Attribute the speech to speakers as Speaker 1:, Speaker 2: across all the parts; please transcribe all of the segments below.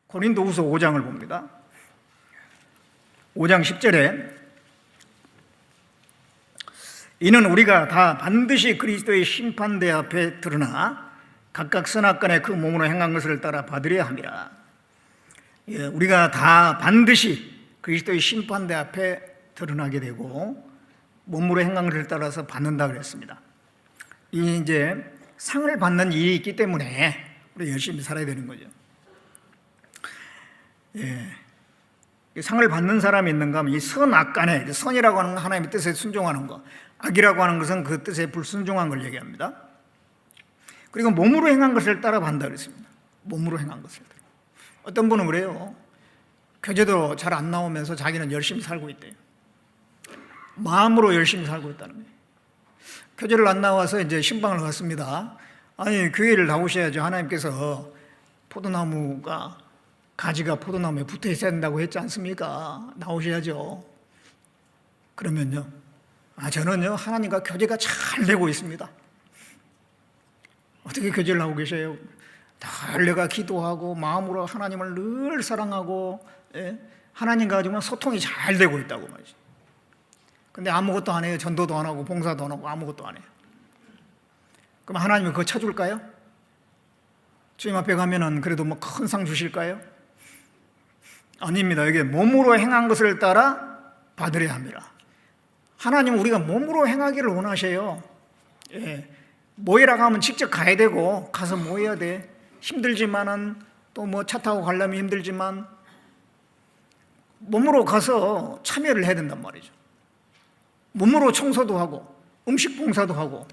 Speaker 1: 고린도후서 5장을 봅니다. 5장 10절에 이는 우리가 다 반드시 그리스도의 심판대 앞에 드러나 각각 선악간에 그 몸으로 행한 것을 따라 받으려야 함이라. 우리가 다 반드시 그리스도의 심판대 앞에 드러나게 되고 몸으로 행한 것을 따라서 받는다 그랬습니다. 이 이제 상을 받는 일이 있기 때문에 우리 열심히 살아야 되는 거죠. 상을 받는 사람이 있는가 하면 이 선악간에, 선이라고 하는 건 하나님의 뜻에 순종하는 거, 악이라고 하는 것은 그 뜻에 불순종한 걸 얘기합니다. 그리고 몸으로 행한 것을 따라 받는다 그랬습니다. 몸으로 행한 것을 따라. 어떤 분은 그래요. 교제도 잘 안 나오면서 자기는 열심히 살고 있대요. 마음으로 열심히 살고 있다는 거예요. 교제를 안 나와서 이제 신방을 갔습니다. 아니, 교회를 나오셔야죠. 하나님께서 포도나무가 가지가 포도나무에 붙어 있어야 된다고 했지 않습니까? 나오셔야죠. 그러면요, 저는요 하나님과 교제가 잘 되고 있습니다. 어떻게 교제를 하고 계세요? 늘 내가 기도하고 마음으로 하나님을 늘 사랑하고 하나님과 정말 소통이 잘 되고 있다고 말이죠. 근데 아무것도 안 해요. 전도도 안 하고 봉사도 안 하고 아무것도 안 해요. 그럼 하나님이 그거 쳐줄까요? 주님 앞에 가면은 그래도 뭐 큰 상 주실까요? 아닙니다. 이게 몸으로 행한 것을 따라 받으려 합니다. 하나님은 우리가 몸으로 행하기를 원하셔요. 모이라고 하면 직접 가야 되고 가서 모여야 돼. 힘들지만은 또 뭐 차 타고 가려면 힘들지만 몸으로 가서 참여를 해야 된단 말이죠. 몸으로 청소도 하고 음식 봉사도 하고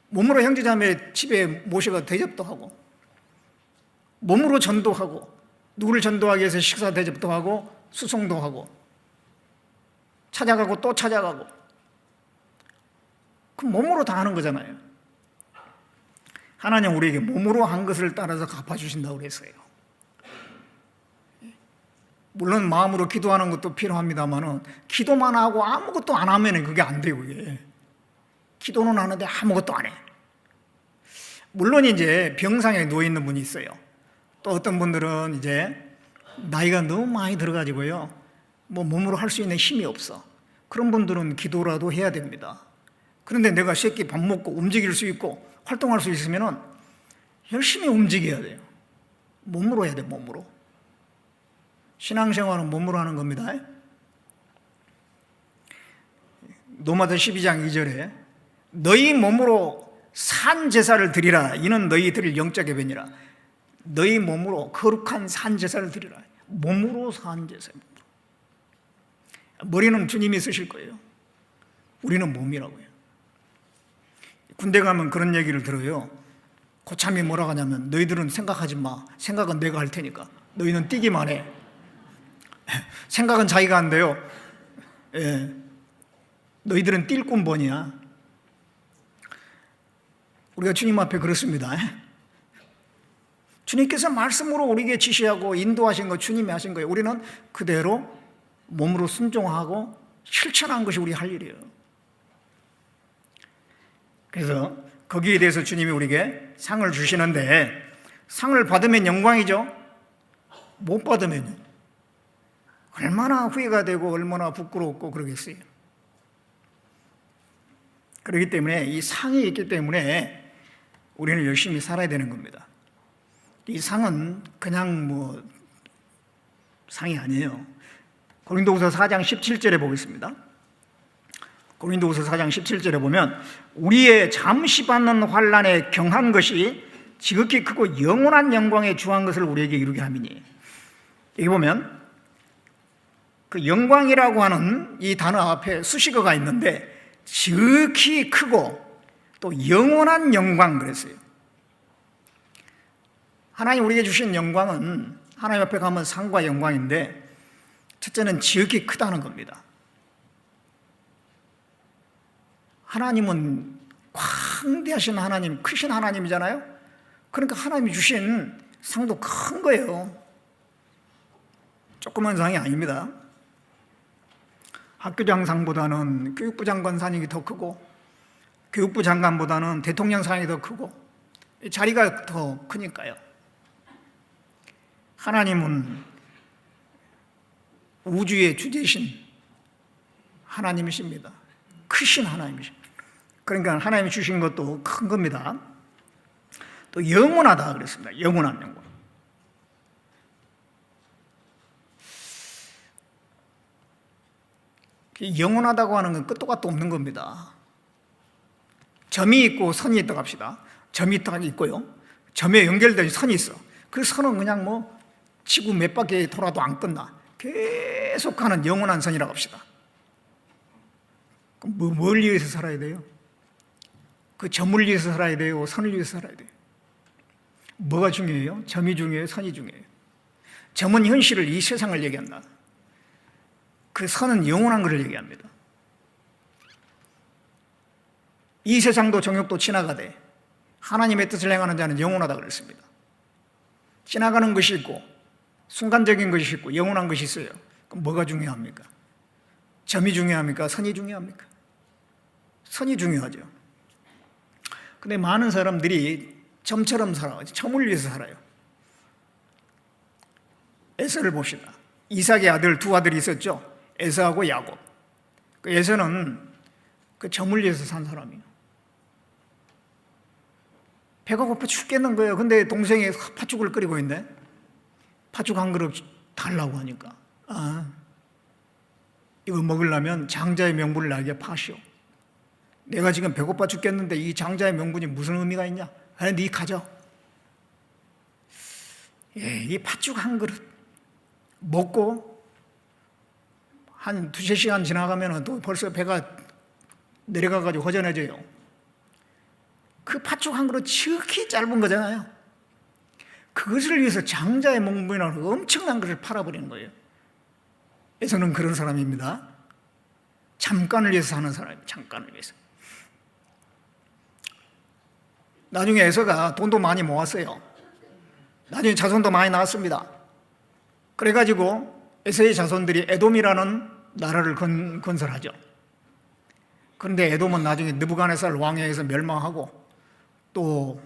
Speaker 1: 몸으로 형제자매 집에 모셔가 대접도 하고 몸으로 전도하고 누구를 전도하기 위해서 식사 대접도 하고 수송도 하고 찾아가고 또 찾아가고 그 몸으로 다 하는 거잖아요. 하나님 우리에게 몸으로 한 것을 따라서 갚아주신다고 그랬어요. 물론 마음으로 기도하는 것도 필요합니다만 기도만 하고 아무것도 안 하면 그게 안 돼요. 그게. 기도는 하는데 아무것도 안 해. 물론 이제 병상에 누워 있는 분이 있어요. 또 어떤 분들은 이제 나이가 너무 많이 들어가지고요, 뭐 몸으로 할 수 있는 힘이 없어. 그런 분들은 기도라도 해야 됩니다. 그런데 내가 새끼 밥 먹고 움직일 수 있고 활동할 수 있으면 열심히 움직여야 돼요. 몸으로 해야 돼, 몸으로. 신앙생활은 몸으로 하는 겁니다. 로마서 12장 2절에 너희 몸으로 산 제사를 드리라. 이는 너희 드릴 영적 예배니라. 너희 몸으로 거룩한 산 제사를 드리라. 몸으로 산 제사. 머리는 주님이 쓰실 거예요. 우리는 몸이라고요. 군대 가면 그런 얘기를 들어요. 고참이 뭐라고 하냐면 너희들은 생각하지 마. 생각은 내가 할 테니까. 너희는 뛰기만 해. 생각은 자기가 한대요. 너희들은 뛸 꿈번이야. 우리가 주님 앞에 그렇습니다. 주님께서 말씀으로 우리에게 지시하고 인도하신 거 주님이 하신 거예요. 우리는 그대로 몸으로 순종하고 실천한 것이 우리 할 일이에요. 그래서 거기에 대해서 주님이 우리에게 상을 주시는데 상을 받으면 영광이죠. 못 받으면요 얼마나 후회가 되고 얼마나 부끄럽고 그러겠어요. 그렇기 때문에 이 상이 있기 때문에 우리는 열심히 살아야 되는 겁니다. 이 상은 그냥 뭐 상이 아니에요. 고린도후서 4장 17절에 보겠습니다. 고린도후서 4장 17절에 보면 우리의 잠시 받는 환난에 경한 것이 지극히 크고 영원한 영광에 주한 것을 우리에게 이루게 함이니. 여기 보면 그 영광이라고 하는 이 단어 앞에 수식어가 있는데 지극히 크고 또 영원한 영광 그랬어요. 하나님 우리에게 주신 영광은 하나님 앞에 가면 상과 영광인데 첫째는 지극히 크다는 겁니다. 하나님은 광대하신 하나님, 크신 하나님이잖아요. 그러니까 하나님이 주신 상도 큰 거예요. 조그만 상이 아닙니다. 학교장 상보다는 교육부 장관 상이 더 크고 교육부 장관보다는 대통령 상이 더 크고 자리가 더 크니까요. 하나님은 우주의 주제신 하나님이십니다. 크신 하나님이십니다. 그러니까 하나님이 주신 것도 큰 겁니다. 또 영원하다 그랬습니다. 영원한 영원. 영원하다고 하는 건 끝도 갓도 없는 겁니다. 점이 있고 선이 있다고 합시다. 점이 딱 있고요. 점에 연결된 선이 있어. 그 선은 그냥 뭐 지구 몇 바퀴 돌아도 안 끝나. 계속 가는 영원한 선이라고 합시다. 그럼 뭘 위해서 살아야 돼요? 그 점을 위해서 살아야 돼요? 선을 위해서 살아야 돼요? 뭐가 중요해요? 점이 중요해요? 선이 중요해요? 점은 현실을, 이 세상을 얘기한다. 그 선은 영원한 것을 얘기합니다. 이 세상도 정욕도 지나가되 하나님의 뜻을 행하는 자는 영원하다 그랬습니다. 지나가는 것이 있고 순간적인 것이 있고 영원한 것이 있어요. 그럼 뭐가 중요합니까? 점이 중요합니까? 선이 중요합니까? 선이 중요하죠. 근데 많은 사람들이 점처럼 살아요. 점을 위해서 살아요. 에서를 봅시다. 이삭의 아들 두 아들이 있었죠. 에서하고 야곱. 그 에서는 그 점을 위해서 산 사람이에요. 배가 고파 죽겠는 거예요. 근데 동생이 팥죽을 끓이고 있는데 팥죽 한 그릇 달라고 하니까 이거 먹으려면 장자의 명분을 알게 파시오. 내가 지금 배고파 죽겠는데 이 장자의 명분이 무슨 의미가 있냐? 아니, 네 가져. 이 팥죽 한 그릇 먹고 한 두세 시간 지나가면 또 벌써 배가 내려가가지고 허전해져요. 그 팥죽 한 그릇 지극히 짧은 거잖아요. 그것을 위해서 장자의 명분이라는 엄청난 것을 팔아버리는 거예요. 에서는 그런 사람입니다. 잠깐을 위해서 사는 사람이에요. 잠깐을 위해서. 나중에 에서가 돈도 많이 모았어요. 나중에 자손도 많이 낳았습니다. 그래가지고 에서의 자손들이 에돔이라는 나라를 건설하죠. 그런데 에돔은 나중에 느부갓네살 왕에 의해서 멸망하고 또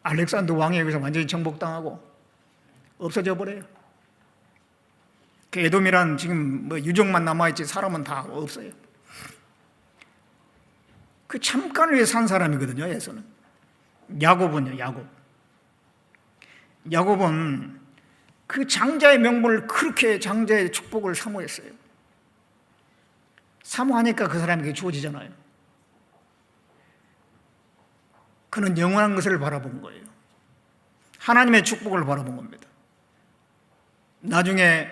Speaker 1: 알렉산더 왕에 의해서 완전히 정복당하고 없어져 버려요. 그 에돔이란 지금 뭐 유적만 남아있지 사람은 다 없어요. 그 잠깐을 위해 산 사람이거든요. 에서는. 야곱은요. 야곱은 그 장자의 명분을 그렇게 장자의 축복을 사모했어요. 사모하니까 그 사람에게 주어지잖아요. 그는 영원한 것을 바라본 거예요. 하나님의 축복을 바라본 겁니다. 나중에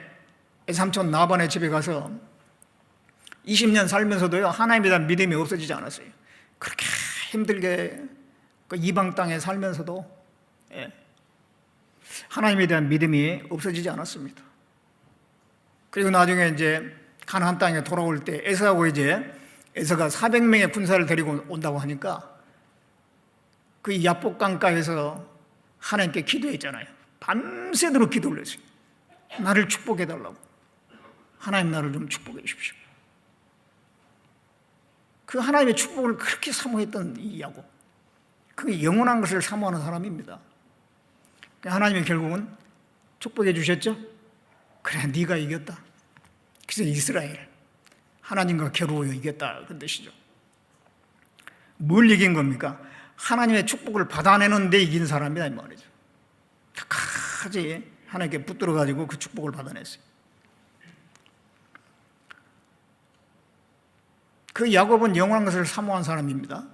Speaker 1: 삼촌 나반의 집에 가서 20년 살면서도요, 하나님에 대한 믿음이 없어지지 않았어요. 그렇게 힘들게 그 이방 땅에 살면서도 하나님에 대한 믿음이 없어지지 않았습니다. 그리고 나중에 이제 가나안 땅에 돌아올 때 에서하고 이제 에서가 400명의 군사를 데리고 온다고 하니까 그 야복강가에서 하나님께 기도했잖아요. 밤새도록 기도를 했어요. 나를 축복해달라고. 하나님 나를 좀 축복해 주십시오. 그 하나님의 축복을 그렇게 사모했던 이 야곱, 그 영원한 것을 사모하는 사람입니다. 하나님이 결국은 축복해 주셨죠? 그래, 네가 이겼다. 그래서 이스라엘, 하나님과 겨루어 이겼다, 그런 뜻이죠. 뭘 이긴 겁니까? 하나님의 축복을 받아내는 데 이긴 사람이다 이 말이죠. 끝까지 하나님께 붙들어가지고 그 축복을 받아냈어요. 그 야곱은 영원한 것을 사모한 사람입니다.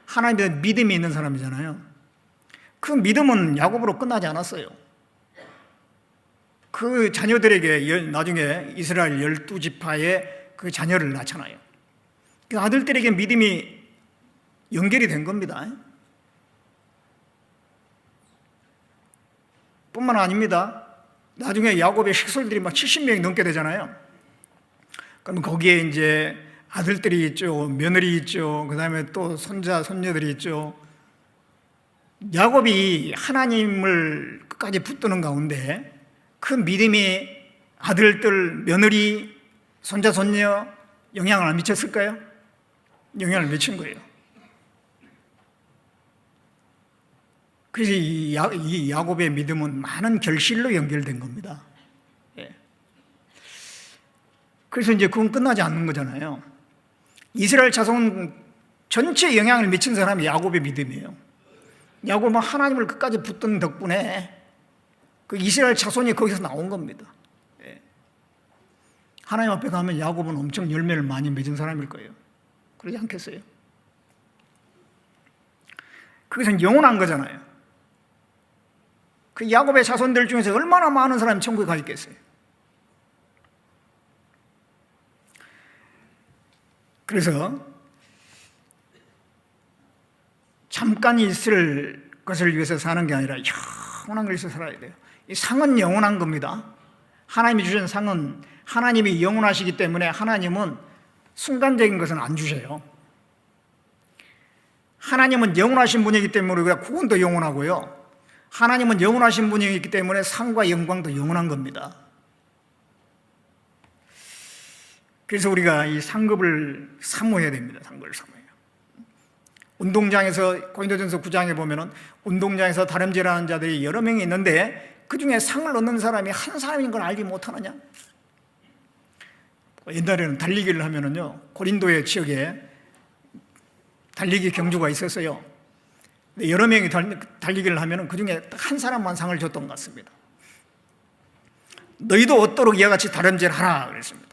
Speaker 1: 하나님에 대한 믿음이 있는 사람이잖아요. 그 믿음은 야곱으로 끝나지 않았어요. 그 자녀들에게 나중에 이스라엘 12지파의 그 자녀를 낳잖아요. 그 아들들에게 믿음이 연결이 된 겁니다. 뿐만 아닙니다. 나중에 야곱의 식솔들이 막 70명이 넘게 되잖아요. 그럼 거기에 이제 아들들이 있죠, 며느리 있죠, 그 다음에 또 손자, 손녀들이 있죠. 야곱이 하나님을 끝까지 붙드는 가운데 그 믿음이 아들들, 며느리, 손자, 손녀 영향을 안 미쳤을까요? 영향을 미친 거예요. 그래서 이 야곱의 믿음은 많은 결실로 연결된 겁니다. 예. 그래서 이제 그건 끝나지 않는 거잖아요. 이스라엘 자손 전체에 영향을 미친 사람이 야곱의 믿음이에요. 야곱은 하나님을 끝까지 붙든 덕분에 그 이스라엘 자손이 거기서 나온 겁니다. 예. 하나님 앞에 가면 야곱은 엄청 열매를 많이 맺은 사람일 거예요. 그러지 않겠어요? 그것은 영원한 거잖아요. 그 야곱의 자손들 중에서 얼마나 많은 사람이 천국에 가 있겠어요? 그래서 잠깐 있을 것을 위해서 사는 게 아니라 영원한 걸 위해서 살아야 돼요. 이 상은 영원한 겁니다. 하나님이 주신 상은 하나님이 영원하시기 때문에 하나님은 순간적인 것은 안 주셔요. 하나님은 영원하신 분이기 때문에 우리가 구원도 영원하고요. 하나님은 영원하신 분이기 때문에 상과 영광도 영원한 겁니다. 그래서 우리가 이 상급을 사모해야 됩니다. 상급을 사모해요. 운동장에서 고린도전서 9장에 보면은 운동장에서 다름질하는 자들이 여러 명이 있는데 그 중에 상을 얻는 사람이 한 사람인 걸 알지 못하느냐? 옛날에는 달리기를 하면은요, 고린도의 지역에 달리기 경주가 있었어요. 여러 명이 달리기를 하면 그중에 딱 한 사람만 상을 줬던 것 같습니다. 너희도 얻도록 이와 같이 다름질하라 그랬습니다.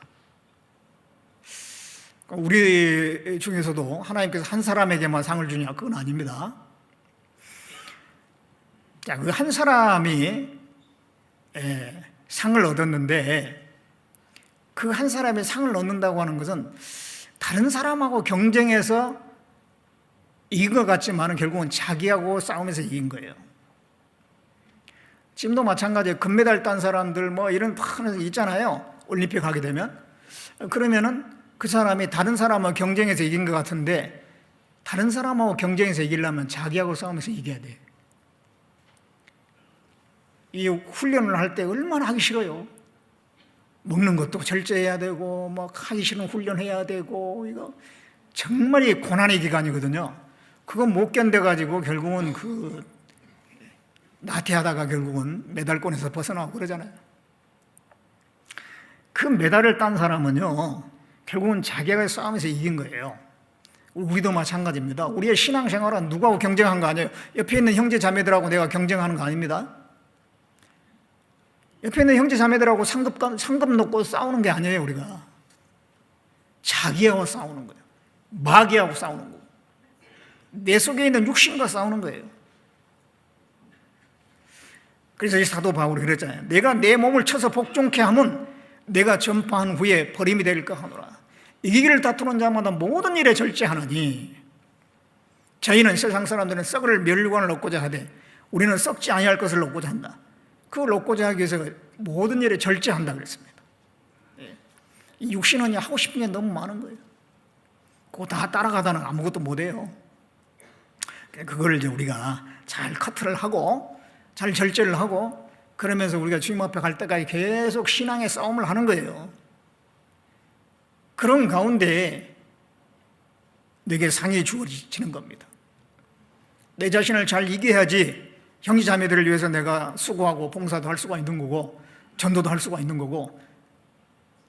Speaker 1: 우리 중에서도 하나님께서 한 사람에게만 상을 주냐? 그건 아닙니다. 자, 그 한 사람이 상을 얻었는데 그 한 사람이 상을 얻는다고 하는 것은 다른 사람하고 경쟁해서 이긴 것 같지만 결국은 자기하고 싸우면서 이긴 거예요. 지금도 마찬가지예요. 금메달 딴 사람들 뭐 이런 판 있잖아요. 올림픽 하게 되면. 그러면은 그 사람이 다른 사람하고 경쟁해서 이긴 것 같은데 다른 사람하고 경쟁해서 이기려면 자기하고 싸우면서 이겨야 돼. 이 훈련을 할 때 얼마나 하기 싫어요. 먹는 것도 절제해야 되고 뭐 하기 싫은 훈련해야 되고 이거 정말 이 고난의 기간이거든요. 그거 못 견뎌가지고 결국은 나태하다가 결국은 메달권에서 벗어나고 그러잖아요. 그 메달을 딴 사람은요, 결국은 자기가 싸우면서 이긴 거예요. 우리도 마찬가지입니다. 우리의 신앙생활은 누구하고 경쟁한 거 아니에요. 옆에 있는 형제 자매들하고 내가 경쟁하는 거 아닙니다. 옆에 있는 형제 자매들하고 상급 놓고 싸우는 게 아니에요. 우리가 자기하고 싸우는 거예요. 마귀하고 싸우는 거예요. 내 속에 있는 육신과 싸우는 거예요. 그래서 이 사도 바울이 그랬잖아요. 내가 내 몸을 쳐서 복종케 하면 내가 전파한 후에 버림이 될까 하노라. 이기기를 다투는 자마다 모든 일에 절제하나니 저희는 세상 사람들은 썩을 멸류관을 얻고자 하되 우리는 썩지 아니할 것을 얻고자 한다. 그걸 얻고자 하기 위해서 모든 일에 절제한다 그랬습니다. 이 육신은 하고 싶은 게 너무 많은 거예요. 그거 다 따라가다는 아무것도 못해요. 그걸 이제 우리가 잘 커트를 하고 잘 절제를 하고 그러면서 우리가 주님 앞에 갈 때까지 계속 신앙의 싸움을 하는 거예요. 그런 가운데 내게 상이 주어지는 겁니다. 내 자신을 잘 이겨야지 형제 자매들을 위해서 내가 수고하고 봉사도 할 수가 있는 거고 전도도 할 수가 있는 거고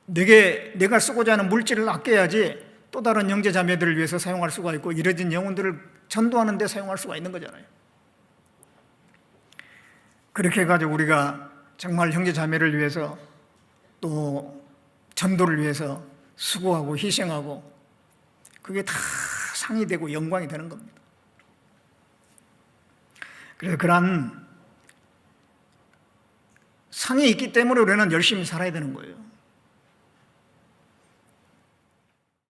Speaker 1: 내가 쓰고자 하는 물질을 아껴야지 또 다른 형제 자매들을 위해서 사용할 수가 있고 이뤄진 영혼들을 전도하는 데 사용할 수가 있는 거잖아요. 그렇게 해가지고 우리가 정말 형제 자매를 위해서 또 전도를 위해서 수고하고 희생하고 그게 다 상이 되고 영광이 되는 겁니다. 그래서 그러한 상이 있기 때문에 우리는 열심히 살아야 되는 거예요.